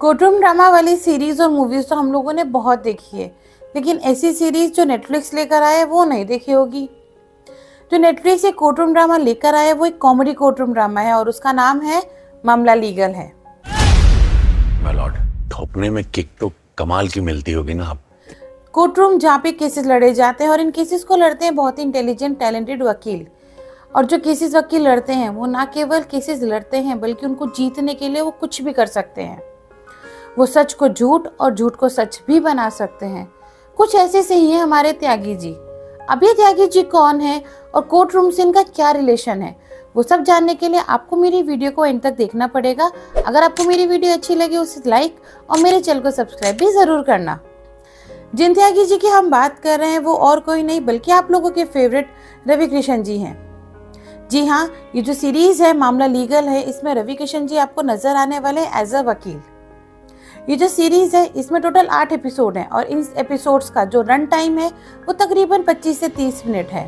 Courtroom drama वाली series और movies तो हम लोगों ने बहुत देखी है, लेकिन ऐसी सीरीज जो नेटफ्लिक्स लेकर आया है वो नहीं देखी होगी। जो नेटफ्लिक्स एक कोर्टरूम ड्रामा लेकर आया है वो एक कॉमेडी कोर्टरूम ड्रामा है और उसका नाम है मामला लीगल है। माय लॉर्ड, ठोकने में किक तो कमाल की मिलती होगी ना। आप कोर्टरूम जहाँ पे केसेस लड़े जाते हैं और इन केसेस को लड़ते हैं बहुत ही इंटेलिजेंट टैलेंटेड वकील। और जो केसेस वकील लड़ते हैं वो ना केवल केसेस लड़ते हैं बल्कि उनको जीतने के लिए वो कुछ भी कर सकते हैं। वो सच को झूठ और झूठ को सच भी बना सकते हैं। कुछ ऐसे से ही है हमारे त्यागी जी। अब ये त्यागी जी कौन है और कोर्ट रूम से इनका क्या रिलेशन है, वो सब जानने के लिए आपको मेरी वीडियो को एंड तक देखना पड़ेगा। अगर आपको मेरी वीडियो अच्छी लगे उसे लाइक और मेरे चैनल को सब्सक्राइब भी जरूर करना। जिन त्यागी जी की हम बात कर रहे हैं वो और कोई नहीं बल्कि आप लोगों के फेवरेट रवि किशन जी हैं। जी हाँ, ये जो सीरीज है मामला लीगल है, इसमें रवि किशन जी आपको नजर आने वाले एज अ वकील। ये जो सीरीज है इसमें टोटल 8 एपिसोड हैं और इन एपिसोड्स का जो रन टाइम है वो तकरीबन 25 से 30 मिनट है।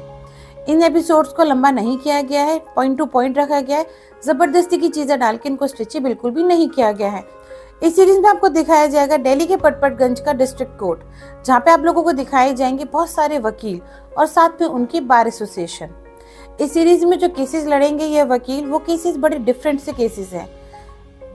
इन एपिसोड्स को लंबा नहीं किया गया है, पॉइंट टू पॉइंट रखा गया है। जबरदस्ती की चीजें डाल के इनको स्ट्रेची बिल्कुल भी नहीं किया गया है। इस सीरीज में आपको दिखाया जाएगा दिल्ली के पटपटगंज का डिस्ट्रिक्ट कोर्ट, जहाँ पे आप लोगों को दिखाए जाएंगे बहुत सारे वकील और साथ में उनकी बार एसोसिएशन। इस सीरीज में जो केसेस लड़ेंगे ये वकील, वो केसेस बड़े डिफरेंट से केसेस हैं।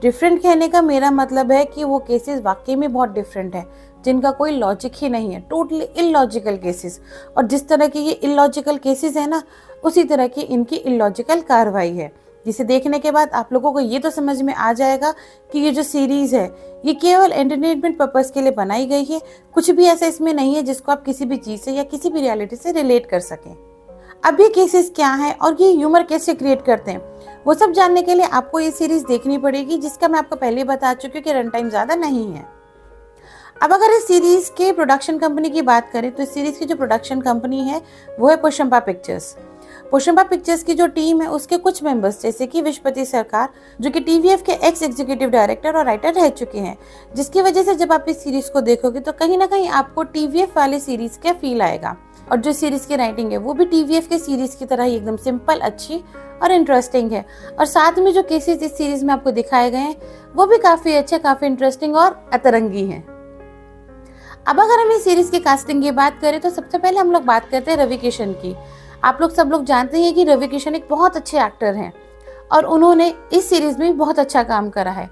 डिफरेंट कहने का मेरा मतलब है कि वो केसेस वाकई में बहुत डिफरेंट हैं, जिनका कोई लॉजिक ही नहीं है, टोटली इलॉजिकल केसेस। और जिस तरह के ये इलॉजिकल केसेस है ना, उसी तरह की इनकी इलॉजिकल कार्रवाई है, जिसे देखने के बाद आप लोगों को ये तो समझ में आ जाएगा कि ये जो सीरीज है ये केवल एंटरटेनमेंट पर्पस के लिए बनाई गई है। कुछ भी ऐसा इसमें नहीं है जिसको आप किसी भी चीज से या किसी भी रियलिटी से रिलेट कर सकें। अब ये केसेस क्या है और ये ह्यूमर कैसे क्रिएट करते हैं, वो सब जानने के लिए आपको ये सीरीज देखनी पड़ेगी, जिसका मैं आपको पहले बता चुकी हूँ कि रन टाइम ज्यादा नहीं है। अब अगर इस सीरीज के प्रोडक्शन कंपनी की बात करें तो इस सीरीज की जो प्रोडक्शन कंपनी है वो है पुष्पा पिक्चर्स। पुष्पा पिक्चर्स की जो टीम है उसके कुछ मेंबर्स जैसे कि विश्वपति सरकार, जो कि टीवीएफ के एक्स एग्जीक्यूटिव डायरेक्टर और राइटर रह चुके हैं, जिसकी वजह से जब आप इस सीरीज को देखोगे तो कहीं ना कहीं आपको टीवीएफ वाली सीरीज का फील आएगा। और जो सीरीज की राइटिंग है वो भी टीवीएफ के सीरीज की तरह ही एकदम सिंपल, अच्छी और इंटरेस्टिंग है। और साथ में जो केसेस इस सीरीज में आपको दिखाए गए हैं वो भी काफी अच्छे, काफी इंटरेस्टिंग और अतरंगी हैं। अब अगर हम इस सीरीज की कास्टिंग की बात करें तो सबसे पहले हम लोग बात करते हैं रवि किशन की। आप लोग सब लोग जानते हैं कि रवि किशन एक बहुत अच्छे एक्टर हैं और उन्होंने इस सीरीज में भी बहुत अच्छा काम करा है।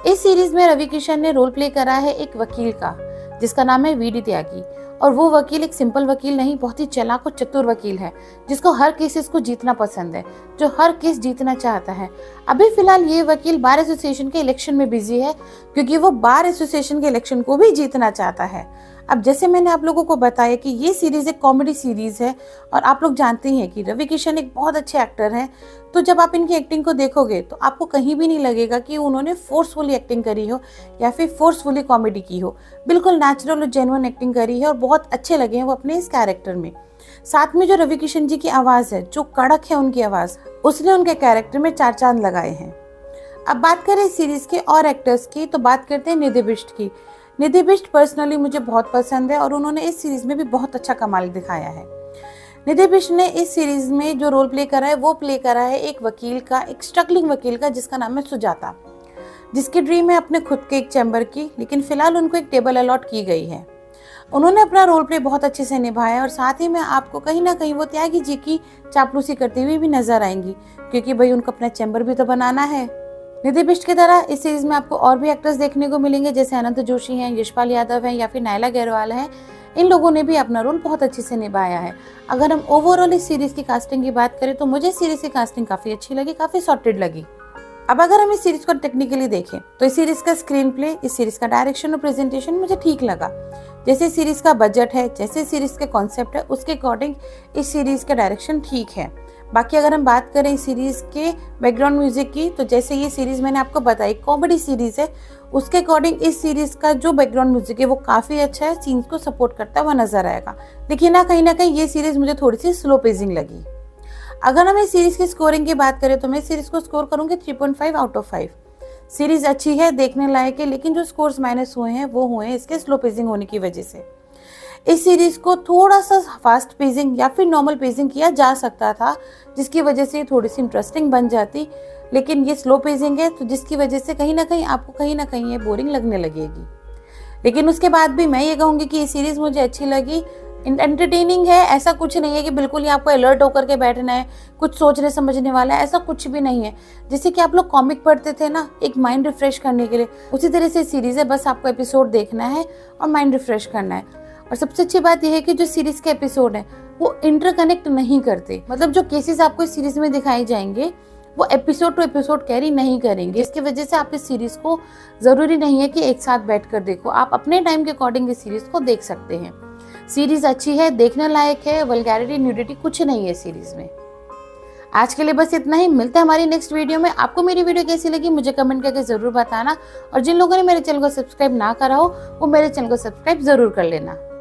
इस सीरीज में रवि किशन ने रोल प्ले करा है एक वकील का, जिसका नाम है वीडी त्यागी। और वो वकील एक सिंपल वकील नहीं, बहुत ही चालाक और चतुर वकील है, जिसको हर केसेस को जीतना पसंद है, जो हर केस जीतना चाहता है। अभी फिलहाल ये वकील बार एसोसिएशन के इलेक्शन में बिजी है, क्योंकि वो बार एसोसिएशन के इलेक्शन को भी जीतना चाहता है। अब जैसे मैंने आप लोगों को बताया कि ये सीरीज एक कॉमेडी सीरीज है और आप लोग जानते हैं कि रवि किशन एक बहुत अच्छे एक्टर हैं, तो जब आप इनकी एक्टिंग को देखोगे तो आपको कहीं भी नहीं लगेगा कि उन्होंने फोर्सफुली एक्टिंग करी हो या फिर फोर्सफुली कॉमेडी की हो। बिल्कुल नेचुरल और जेन्युइन एक्टिंग करी है और बहुत अच्छे लगे हैं वो अपने इस कैरेक्टर में। साथ में जो रवि किशन जी की आवाज़ है, जो कड़क है उनकी आवाज़, उसने उनके कैरेक्टर में 4 चांद लगाए हैं। अब बात करें इस सीरीज के और एक्टर्स की तो बात करते हैं निधि बिष्ट की। निधि बिष्ट पर्सनली मुझे बहुत पसंद है और उन्होंने इस सीरीज में भी बहुत अच्छा कमाल दिखाया है। निधि बिष्ट ने इस सीरीज में जो रोल प्ले करा है वो प्ले करा है एक वकील का, एक स्ट्रगलिंग वकील का, जिसका नाम है सुजाता, जिसकी ड्रीम है अपने खुद के एक चैम्बर की, लेकिन फिलहाल उनको एक टेबल अलॉट की गई है। उन्होंने अपना रोल प्ले बहुत अच्छे से निभाया और साथ ही में आपको कहीं ना कहीं वो त्यागी जी की चापलूसी करते हुए भी नजर आएंगी, क्योंकि भाई उनको अपना चैम्बर भी तो बनाना है। निधि बिष्ट की तरह इस सीरीज में आपको और भी एक्टर्स देखने को मिलेंगे, जैसे अनंत जोशी हैं, यशपाल यादव हैं या फिर नायला गहरवाल हैं। इन लोगों ने भी अपना रोल बहुत अच्छे से निभाया है। अगर हम ओवरऑल इस सीरीज की कास्टिंग की बात करें तो मुझे सीरीज की कास्टिंग काफी अच्छी लगी, काफी सॉर्टेड लगी। अब अगर हम इस सीरीज को टेक्निकली देखें तो इस सीरीज का स्क्रीन प्ले, इस सीरीज का डायरेक्शन और प्रेजेंटेशन मुझे ठीक लगा। जैसे सीरीज का बजट है, जैसे सीरीज के कॉन्सेप्ट है, उसके अकॉर्डिंग इस सीरीज का डायरेक्शन ठीक है। बाकी अगर हम बात करें इस सीरीज के बैकग्राउंड म्यूजिक की तो जैसे ये सीरीज मैंने आपको बताई कॉमेडी सीरीज है, उसके अकॉर्डिंग इस सीरीज का जो बैकग्राउंड म्यूजिक है वो काफी अच्छा है, सीन्स को सपोर्ट करता हुआ नजर आएगा। लेकिन ना कहीं ये सीरीज मुझे थोड़ी सी स्लो पेजिंग लगी। अगर हम इस सीरीज की स्कोरिंग की बात करें तो मैं सीरीज को स्कोर करूंगी 3.5 आउट ऑफ 5। सीरीज अच्छी है, देखने लायक है, लेकिन जो स्कोर्स माइनस हुए हैं वो हुए हैं इसके स्लो पेजिंग होने की वजह से। इस सीरीज को थोड़ा सा फास्ट पेजिंग या फिर नॉर्मल पेजिंग किया जा सकता था, जिसकी वजह से थोड़ी सी इंटरेस्टिंग बन जाती। लेकिन ये स्लो पेजिंग है, तो जिसकी वजह से कहीं ना कहीं ये बोरिंग लगने लगेगी। लेकिन उसके बाद भी मैं ये कहूँगी कि ये सीरीज़ मुझे अच्छी लगी, एंटरटेनिंग है। ऐसा कुछ नहीं है कि बिल्कुल ही आपको अलर्ट होकर के बैठना है, कुछ सोचने समझने वाला है, ऐसा कुछ भी नहीं है। जैसे कि आप लोग कॉमिक पढ़ते थे ना, एक माइंड रिफ्रेश करने के लिए, उसी तरह से सीरीज़ है। बस आपको एपिसोड देखना है और माइंड रिफ्रेश करना है। और सबसे अच्छी बात यह है कि जो सीरीज़ के एपिसोड हैं वो इंटरकनेक्ट नहीं करते। मतलब जो केसेस आपको इस सीरीज़ में दिखाए जाएंगे वो एपिसोड टू एपिसोड कैरी नहीं करेंगे। इसकी वजह से आप इस सीरीज़ को ज़रूरी नहीं है कि एक साथ बैठकर देखो, आप अपने टाइम के अकॉर्डिंग इस सीरीज़ को देख सकते हैं। सीरीज़ अच्छी है, देखने लायक है, वल्गैरिटी न्यूडिटी कुछ नहीं है सीरीज़ में। आज के लिए बस इतना ही, मिलते हैं हमारी नेक्स्ट वीडियो में। आपको मेरी वीडियो कैसी लगी मुझे कमेंट करके ज़रूर बताना, और जिन लोगों ने मेरे चैनल को सब्सक्राइब ना करा हो वो मेरे चैनल को सब्सक्राइब ज़रूर कर लेना।